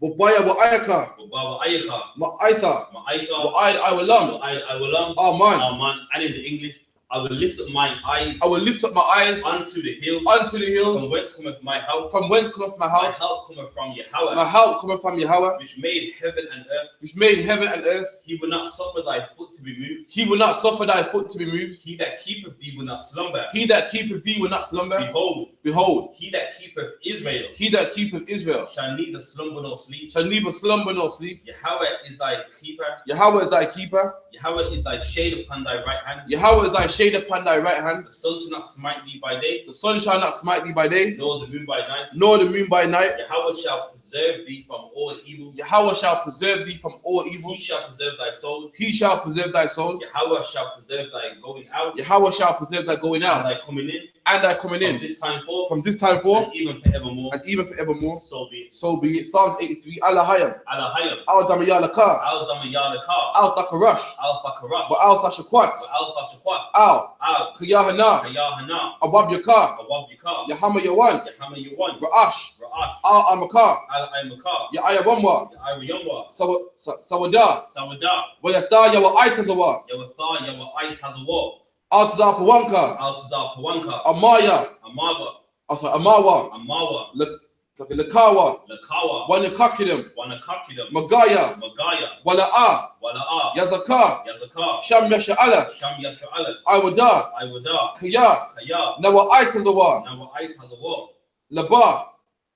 Wabaya Waayaka, Baba Ayaka. Ma'aita, Ma'aika. Wa'ai Iwalam, I will Aman. Aman. And in the English, I will lift up my eyes I will lift up my eyes unto the hills. unto the From hills, whence cometh my help? from whence cometh my My help? help cometh from My Yahweh, help cometh from Yahweh, which made heaven and earth. which made heaven and earth. He will not suffer thy foot to be moved. He will not suffer thy foot to be moved. He that keepeth thee will not slumber. He that keepeth thee will not slumber. Behold, Behold, he that keepeth Israel he that keepeth Israel shall neither slumber nor sleep. shall neither slumber nor sleep. Yahweh is thy keeper. Yahweh is thy keeper. Yahweh is thy shade upon thy right hand. Yahweh is thy shade upon thy right hand. The sun shall not smite thee by day, The sun shall not smite thee by day, nor the moon by night. nor the moon by night. Yahweh shall preserve thee from all evil. Yahweh shall preserve thee from all evil. He shall preserve thy soul. He shall preserve thy soul. Yahweh shall preserve thy going out Yahweh shall preserve thy going and out thy coming in and thy coming from in this time forth from this time forth and even forevermore. and even forevermore. So be it. So be it. Psalms 83. Allahayam. Alahayam. Al Damayalaka. Al Damayalaka. Al Takarash. Al Fakarash. Wa Al Tashakwat. Al Fashakwat. Al Al Kiyahana. Kayahana. Abab Yaka. Awab Yaka. Yahama Yawan. Yahama Yawan. Ra'ash. Ra'ash. Al Amaka. Al Aimaka. Ya'ayawamwa. Ariyamwa. Sawada. Sawada. Wayata Yawa Aitazawa. Yawatha Yawait Hazawa. Al Tazapawanka. Al Tazapawanka. Amaya. Amawa. Amawa. Amawa. Lakawa. Lakawa. Wanakakidim. Wanakakidam. Magaya. Magaya. Wala'a. Wala'a. Yazaka. Yazaka. Sham Yasha'ala. Sham Yasha'ala. Iwada. Iwada. Kaya. Kaya. Nawa Aitazawa. Nawa'ait Hazawa. Laba.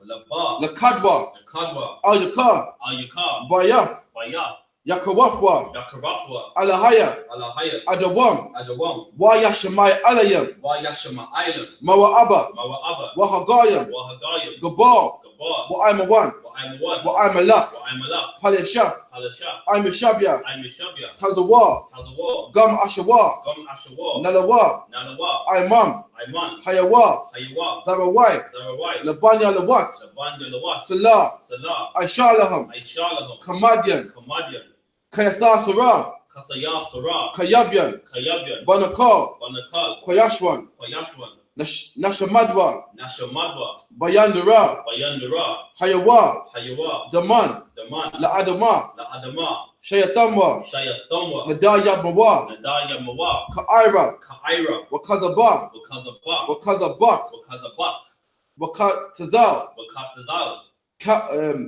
Laba. Lakadwa. Kadwa. Al Yaka. Ayuka. Bayaf. Baya. Yakawafwa. Yakarafwa. Alahaya. Alahaya. Adawam. Adawam. Wayashamai Alayam. Wayashama Island. Mawa'aba. Mawa'aba. Wahagayam. Wahagayam. Gabal. Gabar. Wa'aimawan. Wa'aimawan. Wa'aimalak. Wa'aimala. Paleshaf. Halasha. Aimishabya. Aimishabya. Tazawa. Tazawa. Gam Ashawa. Gum Ashawa. Nalawa. Nalawa. Aimam. Aiman. Hayawa. Hayawa. Zarawai. Zarawai. Labanya Lawat. Sabanda Lawat. Salah. Salah. Aishalaham. Aishalaham. Kamadian. Kamadian. Kayasa Surah. Kasaya Sarah. Kayabyan. Kayabyan. Banakal. Banakal. Koyashwan. Koyashwan. Nashamadwa. Nashamadwa. Bayandura. Bayandura. Hayawa. Hayawa. Daman. Daman. La Adama. La Adama. Shayatamwa. Shayathamwa. Nadaya Mawa. Nadaya Mawa. Ka'ira. Ka'ira. Wakazaba. Wakazabak. Wakazabak. Wakazabak. Wakatazal, Wakatazal,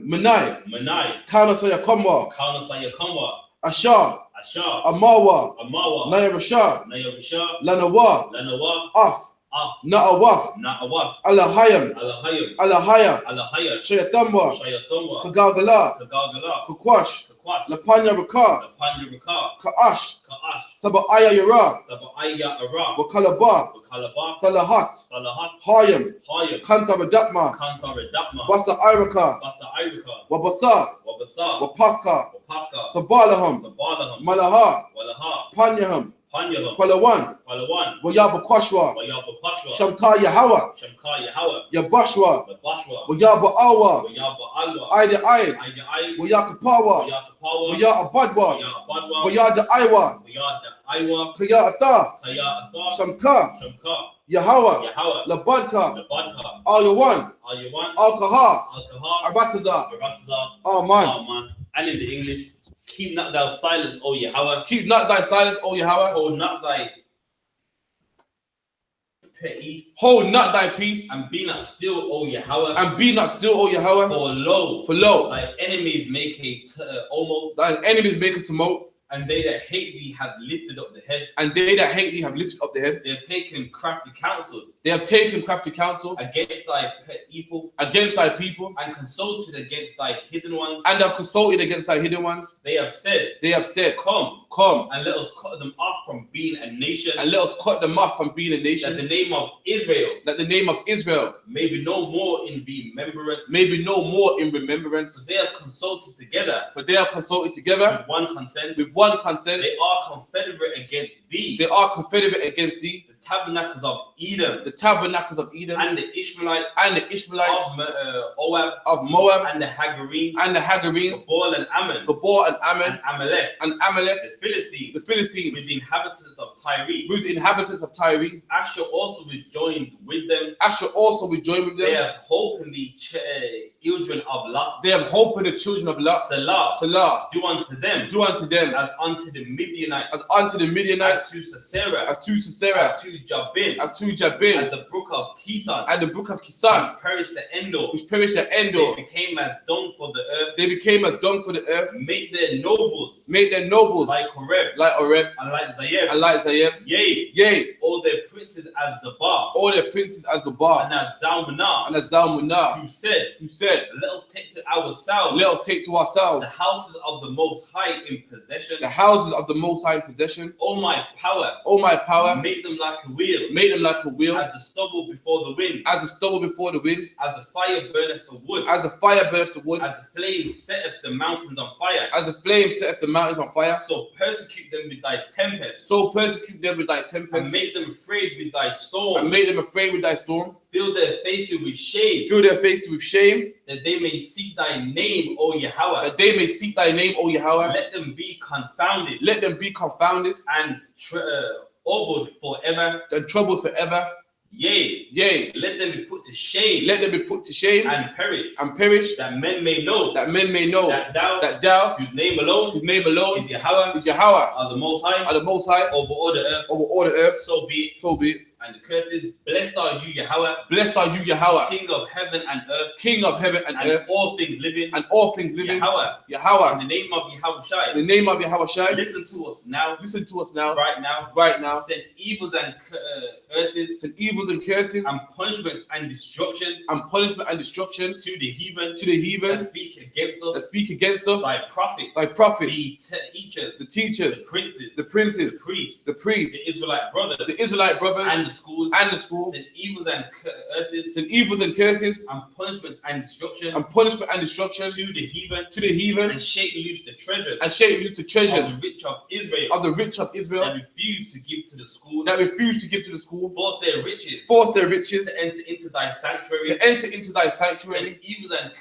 Manai, Manai, Kana Sayakomwa, Kana Sayakamwa, Ashar, Ashar, Amawa, Amawa, Naya Rashar, Nayabisha, Lanawa, Lanawa, Af, Af, Na'awaf, Na'awaf, Alahayam, Alahayam, Alahaya, Alahayam, Shayatamwa, Shayatomwa, Kagalgala, Kagalgala, Kakwash, Kakwash, Lapanya Raka, Lapanya Raka, Ka'ash, Ka'ash, Saba'aya Yara, Taba'aya Ara, Wakalaba, Wakalaba, Talahat, Salahat, Hayam, Hayam, Kantaradapma, Kanta Redapma, Basa Iraka, Basa Irika, Wabasa, Wabasa, Wapafka, Wapaka, Sabalaham, Sabalaham, Malaha, Walaha, Panyaham, Panyaham, Palawan, Palawan, Wayaba Kwashwa, Wayaba Pashwa, Shamka Yahawa, Shamka Yahawa, Yabashwa, Bashwa, Wayaba Awa, Wayaba Alwa, Ida Ai, Aya Ai, Wayakapawa, Wayaka Power, Waya Abadwa, Waya Abadwa, Wayada Iwa, Wayada Iwa, Kaya Ata, Kaya Atha, Shamka, Shamka, Yahawa, Yahawa, Labadka, Labadka, Ayawan, Ayawan, Alkaha, Alkahar, Abataza, Baratza, Aman. man. And in the English, keep not thou silence, O Yahweh, Keep not thy silence, O Yahweh. hold not thy peace, Hold not thy peace, and be not still, O Yahweh, and be not still, O Yahweh. For lo, thy enemies make a almost, thine enemies make a tumult, and they that hate thee have lifted up the head. and they that hate thee have lifted up the head. They have taken crafty counsel They have taken crafty counsel against thy people, against thy people, and consulted against thy hidden ones. and have consulted against thy hidden ones. They have said, Come, and let us cut them off from being a nation, and let us cut them off from being a that nation, the name of Israel that the name of Israel may be no more in remembrance. may be no more in remembrance. So they have consulted together For they have consulted together with one consent. with one consent. They are confederate against thee, They are confederate against thee, the tabernacles of Edom, the tabernacles of Edom, and the Ishmaelites and the Ishmaelites of Moab, of Moab, and the Hagarenes, and the Hagarenes, Gabal and Ammon, Gabor and Ammon, and Amalek, and Amalek, the Philistines, the Philistines, with the inhabitants of Tyre. with the inhabitants of Tyre. Asher also was joined with them. Asher also will join with They them. have hope in the children of Lot. They have hope in the children of Lot. Salah, Salah, do unto them do unto them as unto the Midianites, as unto the Midianites, as to Sisera, as to Sisera, as to Jabin, as to Jabin, at the brook of Kison, and the brook of Kisan, which perished the Endor. which perished at They Endor. became as dung for the earth. They became a dung for the earth, Make their nobles made their nobles like Horeb like Oreb and like Zayeb. and like Zayeb. Yea, Yea, all their princes as Zabah all their princes as Zabar and as Zalmunah, and as Zalmunah, who said, who said, let us take to ourselves let us take to the ourselves houses of the Most High in possession. the houses of the Most High in possession. O my power, O my power, make them like a wheel, make them like a wheel, as the stubble before the wind, as a stubble before the wind, as the fire burneth the wood, as a fire burns the wood, as the flame setteth the mountains on fire. as a flame sets the mountains on fire. So persecute them with thy tempest, So persecute them with thy and tempest, make them afraid with thy storm. and make them afraid with thy storm. Fill their faces with shame, Fill their faces with shame, that they may seek thy name, O Yahweh. that they may seek thy name, O Yahweh. Let them be confounded Let them be confounded and troubled forever. and troubled forever. Yea, Yea, let them be put to shame let them be put to shame and perish, and perish, that men may know that men may know that thou, that thou, whose name alone whose name alone is Yahweh, is Yahweh, are the Most High are the Most High over all the earth. over all the earth. So be it. So be it. And the curse is, blessed are you, Yahweh, Blessed are you, Yahweh, King of heaven and earth, King of heaven and and earth, all things living. and all things living. Yahweh, in Yahweh, the name of Yahweh Shai, in the name of Yahweh Shai, listen to us now, listen to us now, right now. right now. Send evils and curses Send evils and curses and punishment and destruction and punishment and destruction to the heathen to the that heathen speak against that us. speak against us, Thy prophets, thy prophets, the teachers, the the teachers, princes, the the princes, priests, the priests, the Israelite brothers, the Israelite brothers, and the school. and the school. Send evils and curses Send evils and curses and punishments and destruction and punishment and destruction to the heathen, to the heathen, and shake loose the treasures and shake loose the treasures of the rich of Israel of the rich of that Israel refuse to give to the school, that refuse to give to the school, force their riches force their riches to enter into thy sanctuary. to enter into thy Send sanctuary. evils and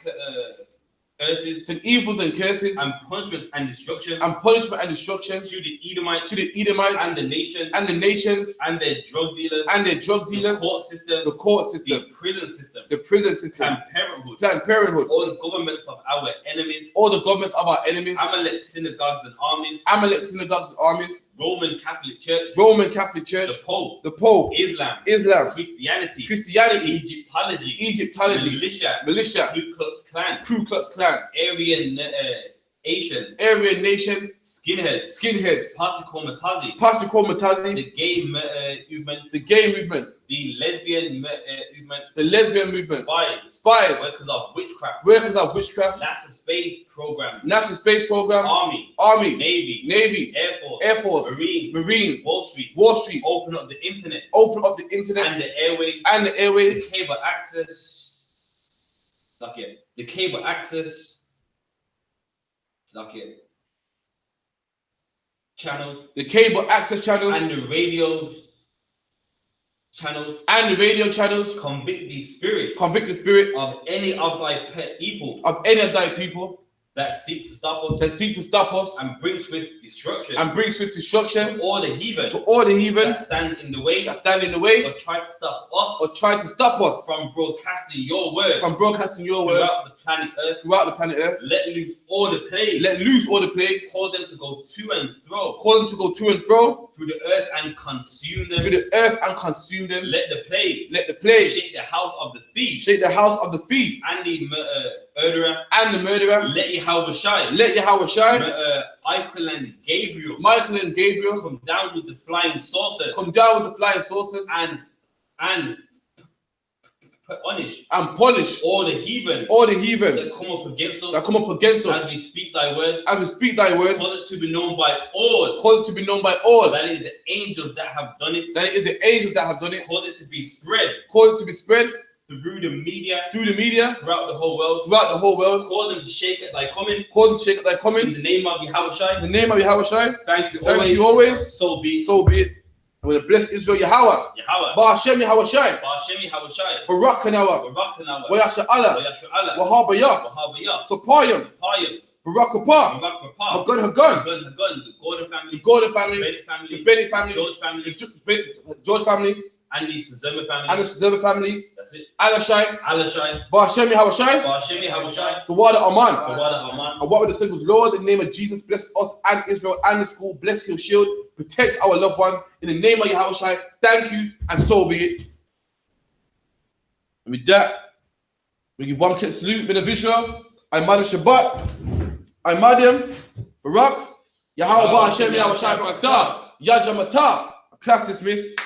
curses Send evils and curses and punishments and destruction and punishment and destruction to the Edomites to the Edomites and the nations and the nations and their drug dealers, and their drug the dealers, court system, the court the system, prison system, the prison system, Planned Parenthood, Planned Parenthood, all the governments of our enemies, all the governments of our enemies, Amalek synagogues and armies, Amalek synagogues and armies, Roman Catholic Church, the Pope, Islam, Christianity, Egyptology, militia, Ku Klux Klan, Aryan Nation, skinheads, Pastor Matazi, the gay movement, the lesbian movement, spies, workers of witchcraft, NASA space program, army, navy, air force, marines, Wall Street, open up the internet, and the airways, the cable access, channels, and the radio channels, convict the spirit of any of thy people that seek to stop us and bring swift destruction to all the heathen that stand in the way or try to stop us from broadcasting your word throughout the planet earth. Let loose all the plagues, call them to go to and fro through the earth and consume them. Let the plagues shake the house of the thief and the murderer. Let Yahweh Michael and Gabriel come down with the flying saucers and punish all the heathen that come up against us as we speak thy word. Cause it to be known by all that it is the angels that have done it. Cause it to be spread through the media throughout the whole world. Call them to shake at thy coming. In the name of Yahweh. Thank you always. So be it. I'm going to bless Israel Yahweh. Ba'ashem Yahweh. Barak Hanawa. Wa Yasha'Allah. Wahabayah. Sapayim. Barak Apah. Hagun. The Gordon family. The Bennett family. George family. And the Sazema family. That's it. Alashai. Ba'ashem Yahweh. The Wada Aman. And what would the singles, Lord, in the name of Jesus, bless us and Israel and the school. Bless your shield. Protect our loved ones. In the name of Yahweh. Thank you, and so be it. And with that, we give one quick salute with a visual. I'm Madam Shabbat. I'm Madam Barak. Yahweh Ba'ashem Yahweh Barakah. Yajamata. Class dismissed.